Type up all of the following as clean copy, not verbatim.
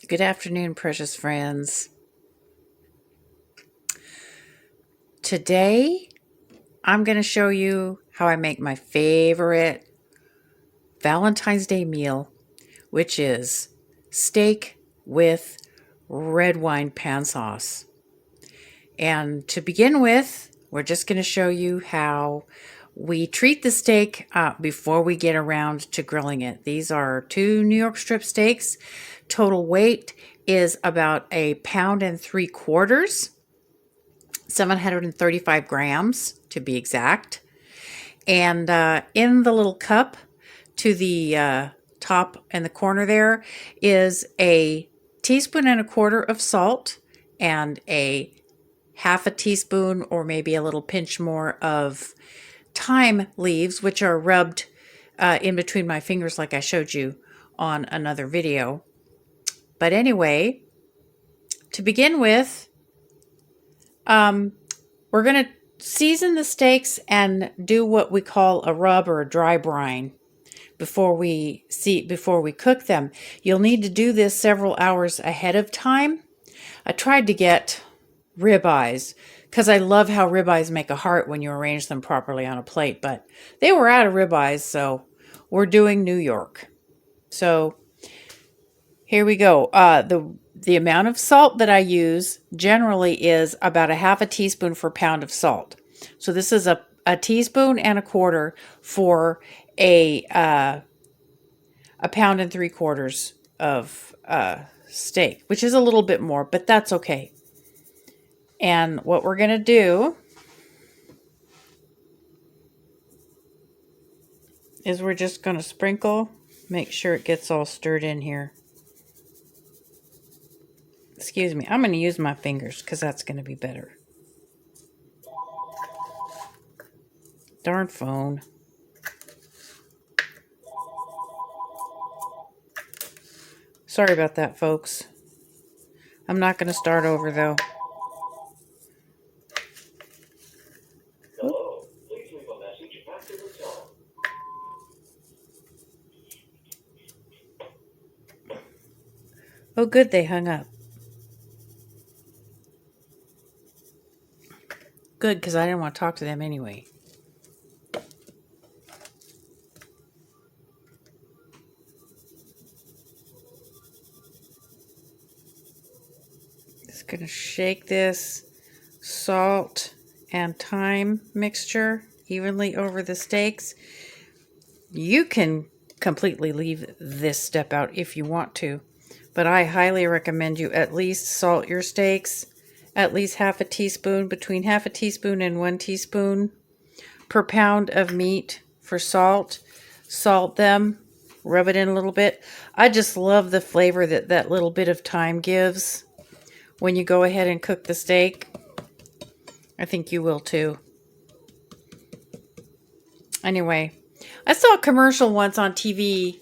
Good afternoon, precious friends. Today, I'm going to show you how I make my favorite Valentine's Day meal, which is steak with red wine pan sauce. And to begin with, we're just going to show you how we treat the steak before we get around to grilling it. These are 2 New York strip steaks. Total weight is about 1.75 pounds, 735 grams to be exact. And in the little cup to the top in the corner there is 1.25 teaspoons of salt and 1/2 teaspoon or maybe a little pinch more of thyme leaves, which are rubbed in between my fingers like I showed you on another video. But anyway, to begin with, we're going to season the steaks and do what we call a rub or a dry brine before we cook them. You'll need to do this several hours ahead of time. I tried to get ribeyes because I love how ribeyes make a heart when you arrange them properly on a plate, but they were out of ribeyes, so we're doing New York. So here we go. The amount of salt that I use generally is about 1/2 teaspoon for a pound of salt. So this is a 1.25 teaspoons for a 1.75 pounds of steak, which is a little bit more, but that's okay. And what we're going to do is we're just going to sprinkle, make sure it gets all stirred in here. Excuse me, I'm going to use my fingers because that's going to be better. Darn phone. Sorry about that, folks. I'm not going to start over, though. Hello, please leave a message after the tone. Oh, good, they hung up. Good, because I didn't want to talk to them anyway. Just going to shake this salt and thyme mixture evenly over the steaks. You can completely leave this step out if you want to, but I highly recommend you at least salt your steaks. At least 1/2 teaspoon, between 1/2 teaspoon and 1 teaspoon per pound of meat for salt. Salt them, rub it in a little bit. I just love the flavor that that little bit of thyme gives when you go ahead and cook the steak. I think you will too. Anyway, I saw a commercial once on TV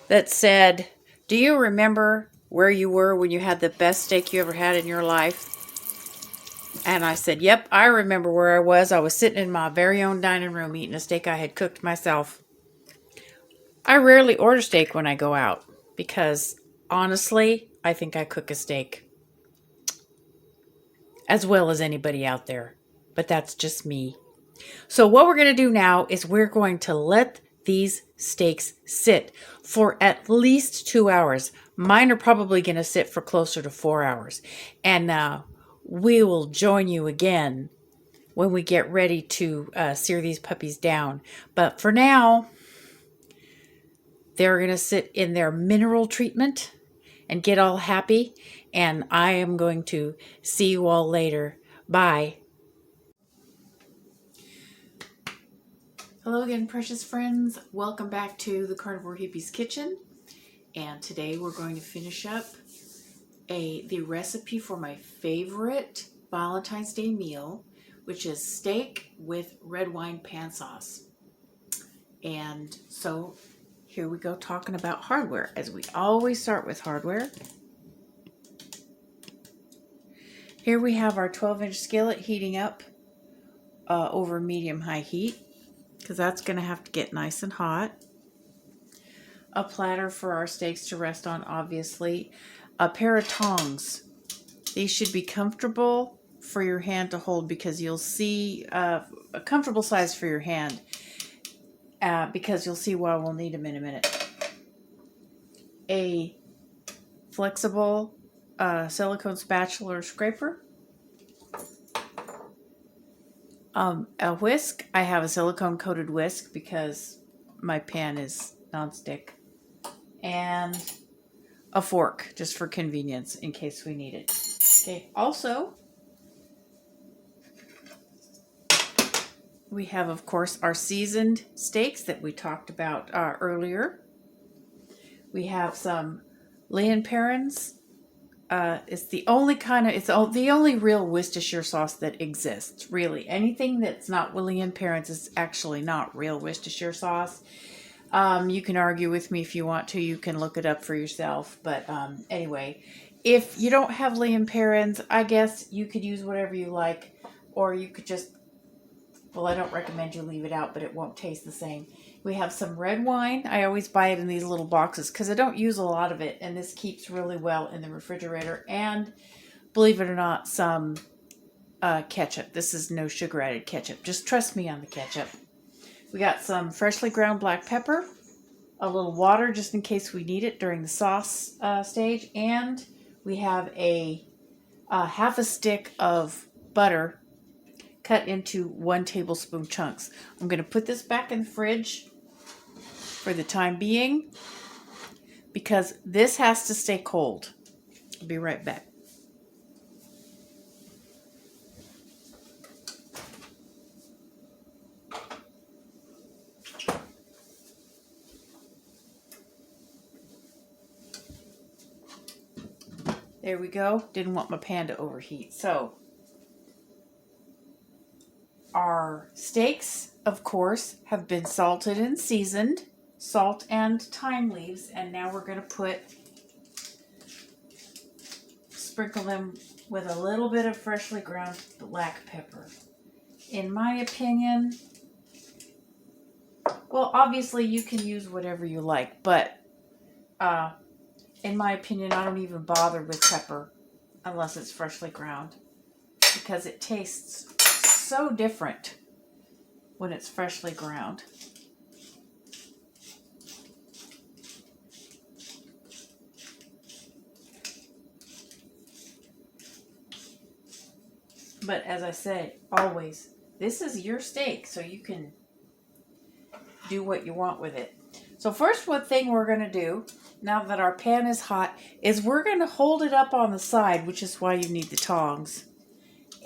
that said, "Do you remember where you were when you had the best steak you ever had in your life?" And I said, yep, I remember where I was. I was sitting in my very own dining room eating a steak I had cooked myself. I rarely order steak when I go out because, honestly, I think I cook a steak as well as anybody out there. But that's just me. So what we're going to do now is we're going to let these steaks sit for at least 2 hours. Mine are probably going to sit for closer to 4 hours. And we will join you again when we get ready to sear these puppies down. But for now, they're going to sit in their mineral treatment and get all happy. And I am going to see you all later. Bye. Hello again, precious friends. Welcome back to the Carnivore Hippie's Kitchen. And today we're going to finish up the recipe for my favorite Valentine's Day meal, which is steak with red wine pan sauce. And so here we go, talking about hardware, as we always start with hardware. Here we have our 12-inch skillet heating up over medium-high heat, because that's going to have to get nice and hot. A platter for our steaks to rest on, obviously. a pair of tongs. These should be comfortable for your hand to hold, because you'll see a comfortable size for your hand, because you'll see why we'll need them in a minute. A flexible silicone spatula or scraper. A whisk. I have a silicone coated whisk because my pan is nonstick. And a fork, just for convenience in case we need it. Okay, also, we have, of course, our seasoned steaks that we talked about earlier. We have some Lea Perrins. It's the only the only real Worcestershire sauce that exists, really. Anything that's not Lea Perrins is actually not real Worcestershire sauce. You can argue with me if you want to. You can look it up for yourself. But anyway, if you don't have Lea Perrins, I guess you could use whatever you like. Or you could just, well, I don't recommend you leave it out, but it won't taste the same. We have some red wine. I always buy it in these little boxes because I don't use a lot of it. And this keeps really well in the refrigerator. And believe it or not, some ketchup. This is no sugar added ketchup. Just trust me on the ketchup. We got some freshly ground black pepper, a little water just in case we need it during the sauce stage, and we have a half a stick of butter cut into 1 tablespoon chunks. I'm going to put this back in the fridge for the time being because this has to stay cold. I'll be right back. There we go. Didn't want my pan to overheat. So, our steaks, of course, have been salted and seasoned. Salt and thyme leaves. And now we're going to sprinkle them with a little bit of freshly ground black pepper. In my opinion, well, obviously you can use whatever you like, but in my opinion, I don't even bother with pepper unless it's freshly ground because it tastes so different when it's freshly ground. But as I said, always, this is your steak, so you can do what you want with it. So first, one thing we're going to do, now that our pan is hot, is we're going to hold it up on the side, which is why you need the tongs.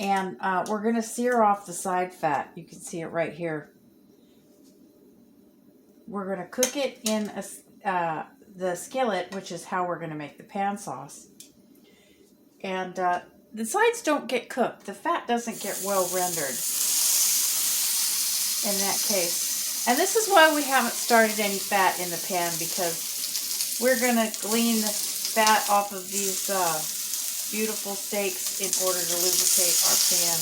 And we're going to sear off the side fat. You can see it right here. We're going to cook it in the skillet, which is how we're going to make the pan sauce. And the sides don't get cooked. The fat doesn't get well rendered in that case. And this is why we haven't started any fat in the pan, because we're going to glean the fat off of these beautiful steaks in order to lubricate our pan.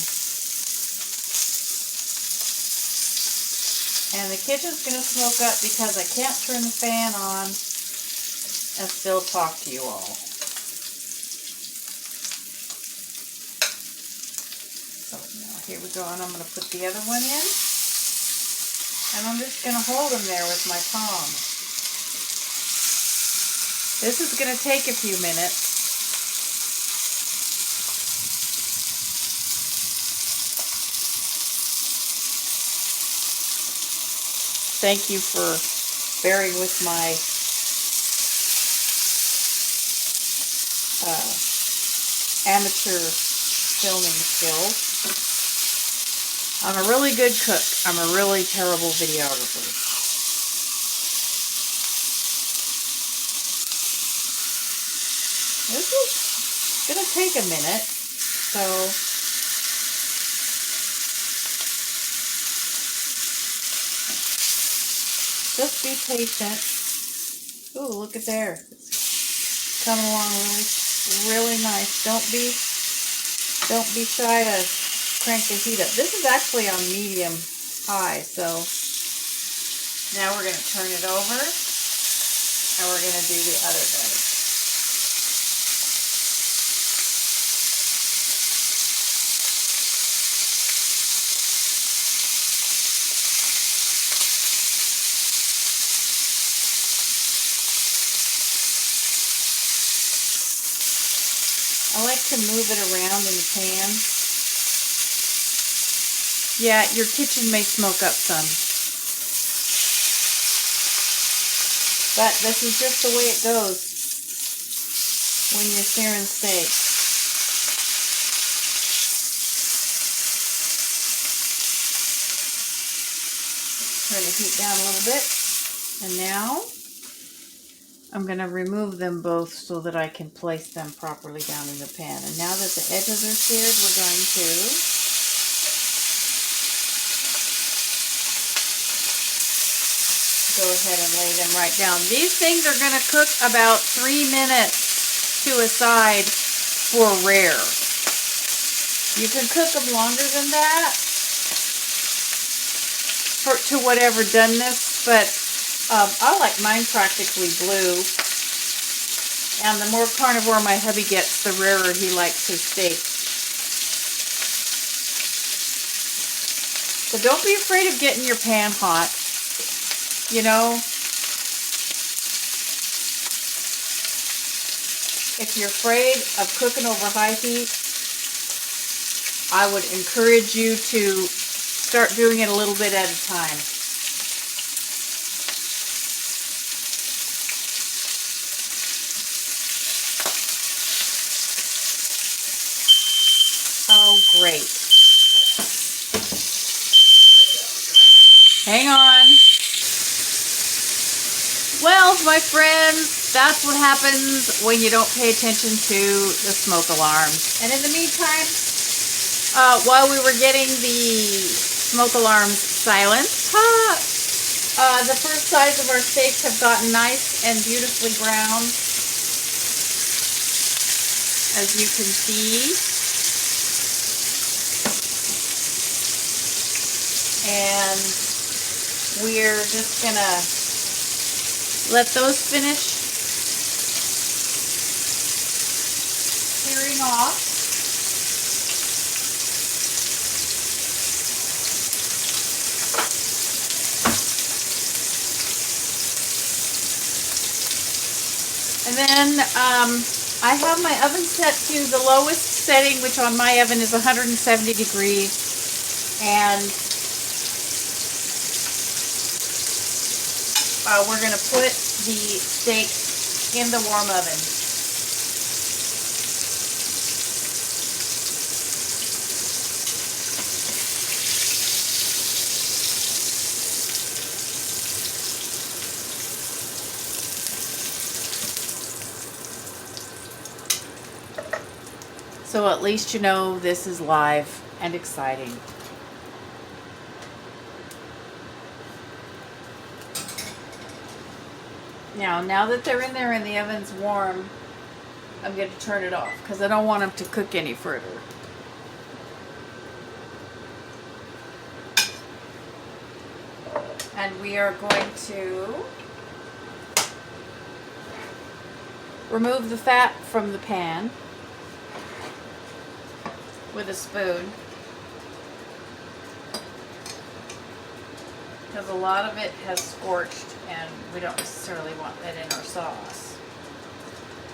And the kitchen's going to smoke up because I can't turn the fan on and still talk to you all. So now here we go, and I'm going to put the other one in. And I'm just going to hold them there with my tongs. This is going to take a few minutes. Thank you for bearing with my amateur filming skills. I'm a really good cook. I'm a really terrible videographer. This is going to take a minute, so just be patient. Ooh, look at there. It's coming along really nice. Don't be shy to crank the heat up. This is actually on medium high, so now we're going to turn it over and we're going to do the other edge. I like to move it around in the pan. Yeah, your kitchen may smoke up some. But this is just the way it goes when you're searing steak. Turn the heat down a little bit. And now I'm going to remove them both so that I can place them properly down in the pan. And now that the edges are seared, we're going to go ahead and lay them right down. These things are going to cook about 3 minutes to a side for rare. You can cook them longer than that to whatever doneness, but I like mine practically blue. And the more carnivore my hubby gets, the rarer he likes his steak. So don't be afraid of getting your pan hot. You know, if you're afraid of cooking over high heat, I would encourage you to start doing it a little bit at a time. Oh, great. Hang on. Well, my friends, that's what happens when you don't pay attention to the smoke alarms. And in the meantime, while we were getting the smoke alarms silenced, the first sides of our steaks have gotten nice and beautifully brown, as you can see. And we're just gonna let those finish searing off. And then I have my oven set to the lowest setting, which on my oven is 170 degrees. And we're going to put the steak in the warm oven. So at least you know this is live and exciting. Now that they're in there and the oven's warm, I'm going to turn it off because I don't want them to cook any further. And we are going to remove the fat from the pan with a spoon, because a lot of it has scorched and we don't necessarily want that in our sauce.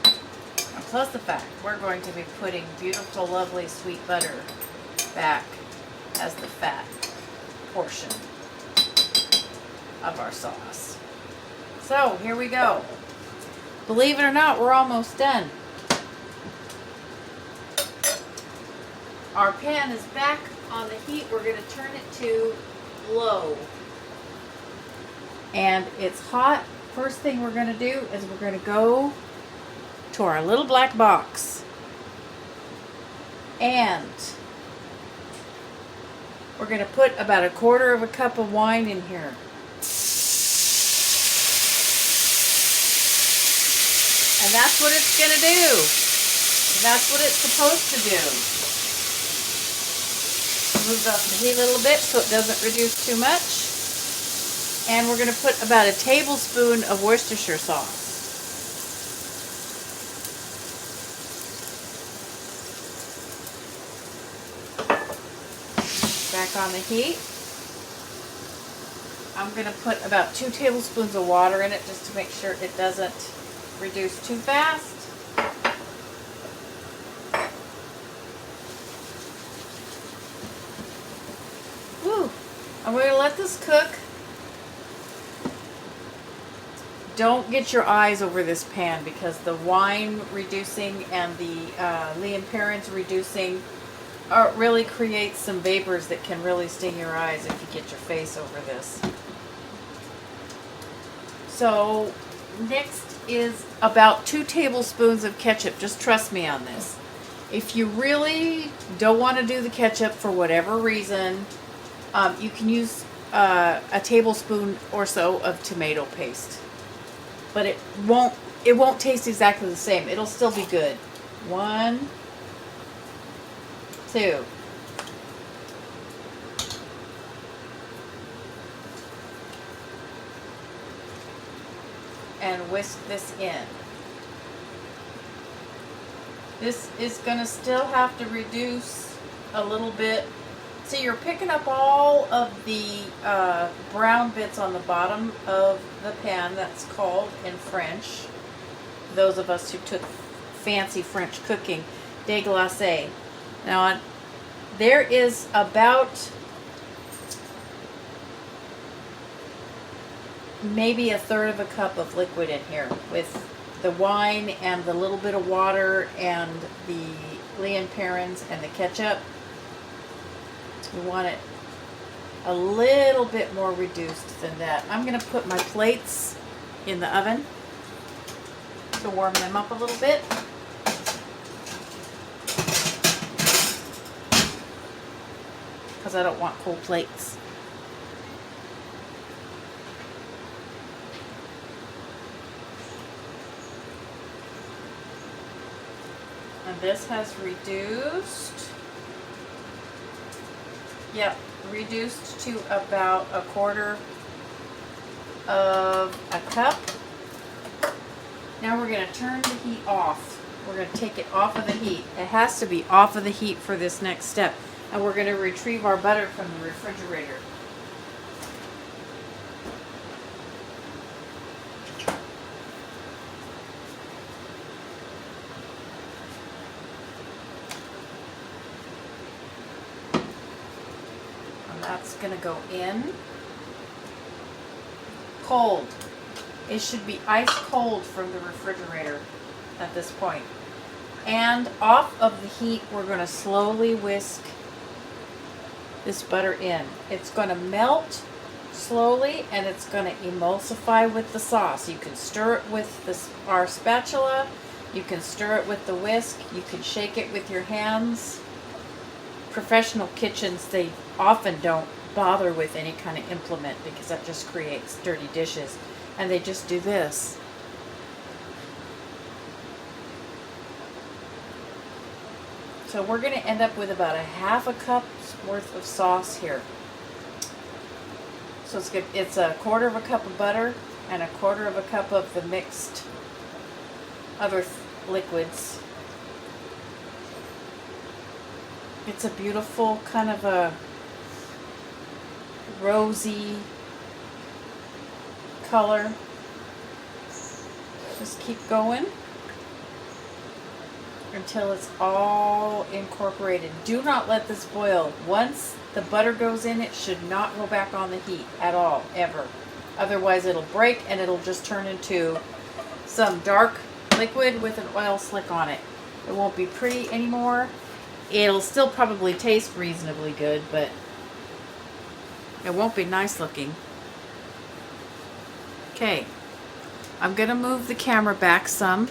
And plus the fact we're going to be putting beautiful, lovely sweet butter back as the fat portion of our sauce. So here we go. Believe it or not, we're almost done. Our pan is back on the heat. We're going to turn it to low. And it's hot. First thing we're going to do is we're going to go to our little black box. And we're going to put about 1/4 cup of wine in here. And that's what it's going to do. That's what it's supposed to do. Move up the heat a little bit so it doesn't reduce too much. And we're going to put about 1 tablespoon of Worcestershire sauce. Back on the heat. I'm going to put about 2 tablespoons of water in it just to make sure it doesn't reduce too fast. I'm going to let this cook. Don't get your eyes over this pan because the wine reducing and the Lea Perrins reducing really creates some vapors that can really sting your eyes if you get your face over this. So next is about 2 tablespoons of ketchup. Just trust me on this. If you really don't want to do the ketchup for whatever reason, you can use a tablespoon or so of tomato paste. But it won't taste exactly the same. It'll still be good. 1, 2. And whisk this in. This is going to still have to reduce a little bit. See, you're picking up all of the brown bits on the bottom of the pan. That's called in French, those of us who took fancy French cooking, déglace. Now, there is about maybe 1/3 of a cup of liquid in here with the wine and the little bit of water and the Lea Perrins and the ketchup. You want it a little bit more reduced than that. I'm going to put my plates in the oven to warm them up a little bit. Because I don't want cold plates. And this has reduced. Yep, reduced to about 1/4 of a cup. Now we're going to turn the heat off. We're going to take it off of the heat. It has to be off of the heat for this next step. And we're going to retrieve our butter from the refrigerator. That's going to go in cold. It should be ice cold from the refrigerator at this point. And off of the heat, we're going to slowly whisk this butter in. It's going to melt slowly and it's going to emulsify with the sauce. You can stir it with our spatula. You can stir it with the whisk. You can shake it with your hands. Professional kitchens, they often don't bother with any kind of implement because that just creates dirty dishes, and they just do this. So we're going to end up with about 1/2 cup's worth of sauce here. So it's good. It's 1/4 of a cup of butter and 1/4 of a cup of the mixed other liquids. It's a beautiful kind of a rosy color. Just keep going until it's all incorporated. Do not let this boil. Once the butter goes in, it should not go back on the heat at all, ever. Otherwise it'll break and it'll just turn into some dark liquid with an oil slick on it. It won't be pretty anymore. It'll still probably taste reasonably good, but it won't be nice looking. Okay, I'm going to move the camera back some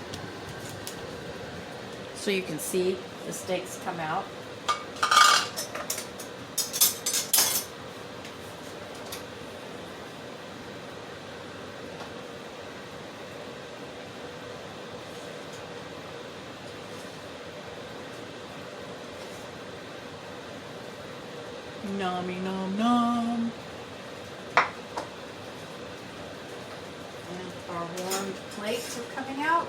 so you can see the steaks come out. Nummy nom nom. And our warmed plates are coming out.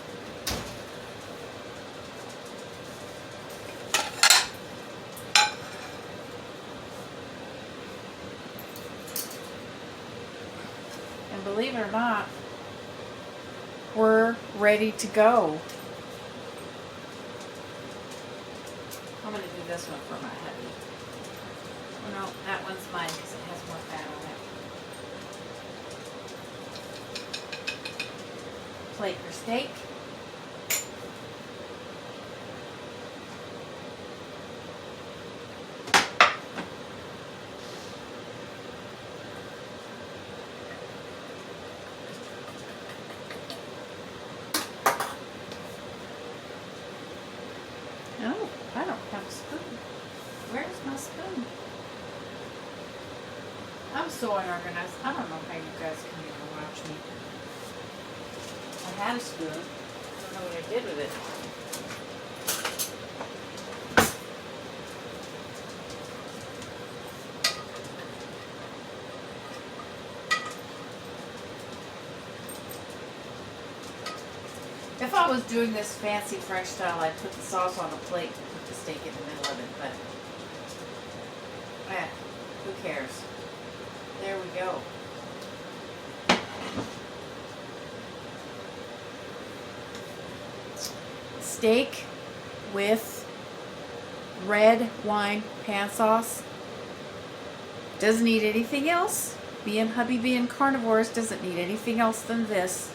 And believe it or not, we're ready to go. I'm going to do this one for my hubby. No, that one's mine because it has more fat on it. Plate your steak. No, I don't have a spoon. Where's my spoon? I'm so unorganized. I don't know how you guys can even watch me. I had a spoon. I don't know what I did with it. If I was doing this fancy French style, I'd put the sauce on a plate and put the steak in the middle of it, but who cares? There we go. Steak with red wine pan sauce. Doesn't need anything else. Hubby being carnivores doesn't need anything else than this.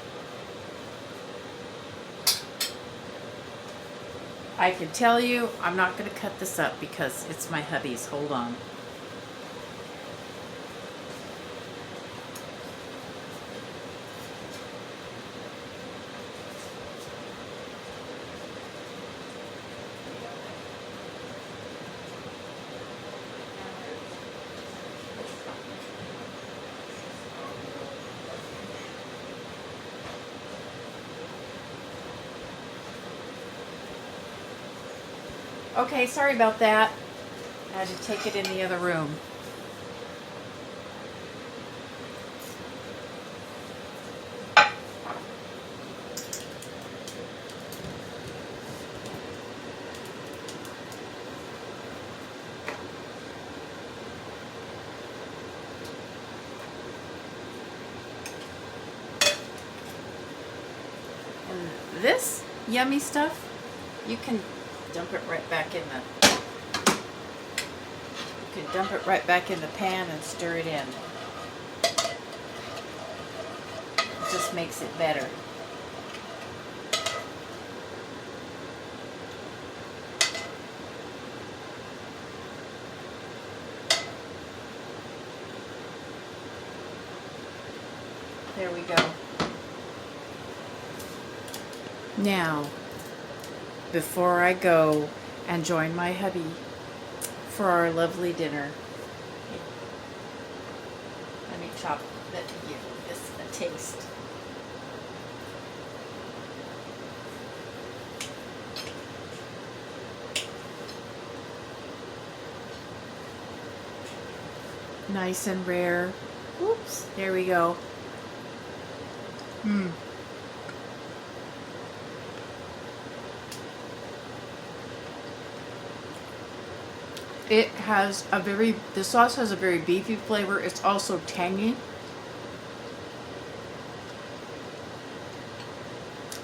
I can tell you, I'm not going to cut this up because it's my hubby's. Hold on. Okay, sorry about that. I had to take it in the other room. And this yummy stuff, you can dump it right back in the pan and stir it in. It just makes it better. There we go. Now, before I go and join my hubby for our lovely dinner, let me chop that to give this a taste. Nice and rare. Oops, there we go. It has the sauce has a very beefy flavor. It's also tangy.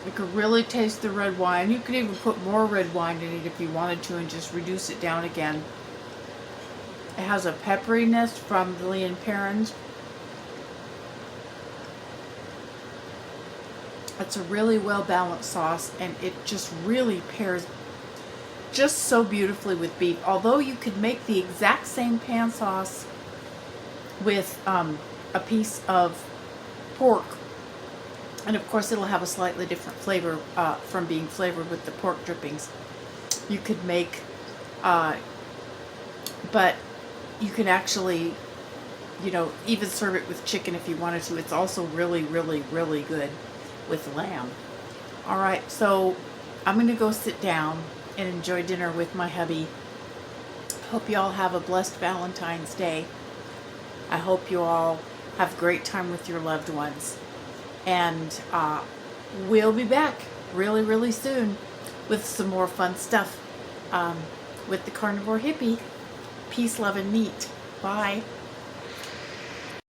You could really taste the red wine. You could even put more red wine in it if you wanted to and just reduce it down again. It has a pepperiness from the Lea Perrins. It's a really well balanced sauce, and it just really pairs just so beautifully with beef. Although you could make the exact same pan sauce with a piece of pork, and of course it'll have a slightly different flavor from being flavored with the pork drippings. You could make, but you can actually, even serve it with chicken if you wanted to. It's also really, really, really good with lamb. All right, so I'm going to go sit down and enjoy dinner with my hubby. Hope you all have a blessed Valentine's Day. I hope you all have a great time with your loved ones. And we'll be back really, really soon with some more fun stuff with the Carnivore Hippie. Peace, love, and meat. Bye.